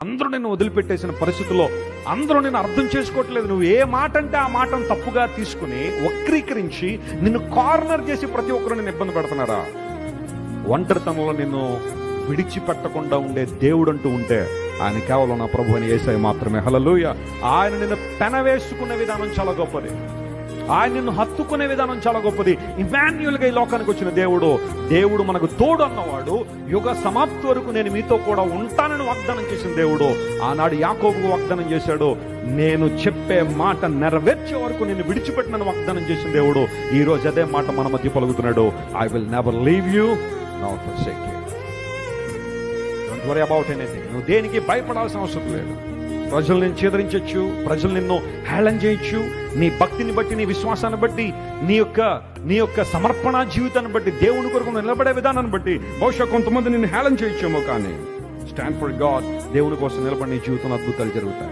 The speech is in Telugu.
అందరూ నిన్ను వదిలిపెట్టేసిన పరిస్థితుల్లో అందరూ నిన్ను అర్థం చేసుకోవట్లేదు. నువ్వు ఏ మాట అంటే ఆ మాటను తప్పుగా తీసుకుని వక్రీకరించి నిన్ను కార్నర్ చేసి ప్రతి ఒక్కరు నిన్ను ఇబ్బంది పెడుతున్నారా? ఒంటరితనంలో నిన్ను విడిచిపెట్టకుండా ఉండే దేవుడు అంటూ ఉంటే ఆయన కేవలం నా ప్రభు అని యేసయ్య మాత్రమే. హల్లెలూయా. ఆయన నిన్ను పెనవేసుకునే విధానం చాలా గొప్పది. ఆయన నిన్ను హత్తుకునే విధానం చాలా గొప్పది. ఇమాన్యుయల్ గా ఈ లోకానికి వచ్చిన దేవుడు మనకు తోడు అన్నవాడు. యుగ సమాప్తి వరకు నేను మీతో కూడా ఉంటానని వాగ్దానం చేసిన దేవుడు. ఆనాడు యాకోబుకు వాగ్దానం చేశాడు, నేను చెప్పే మాట నెరవేర్చే వరకు నేను విడిచిపెట్టినని వాగ్దానం చేసిన దేవుడు ఈ రోజు అదే మాట మన మధ్య పలుకుతున్నాడు. I will never leave you not forsake you. Don't worry about anything. నువ్వు దేనికి భయపడాల్సిన అవసరం లేదు. ప్రజలు నిన్ను చేదరించవచ్చు, ప్రజలు నిన్ను హేళన చేయొచ్చు. నీ భక్తిని బట్టి, నీ విశ్వాసాన్ని బట్టి, నీ యొక్క సమర్పణ జీవితాన్ని బట్టి, దేవుని కొరకు నిలబడే విధానాన్ని బట్టి బహుశా కొంతమంది నిన్ను హేళన చేయొచ్చేమో, కానీ స్టాండ్ ఫర్ గాడ్. దేవుని కోసం నిలబడి నీ జీవితంలో అద్భుతాలు జరుగుతాయి.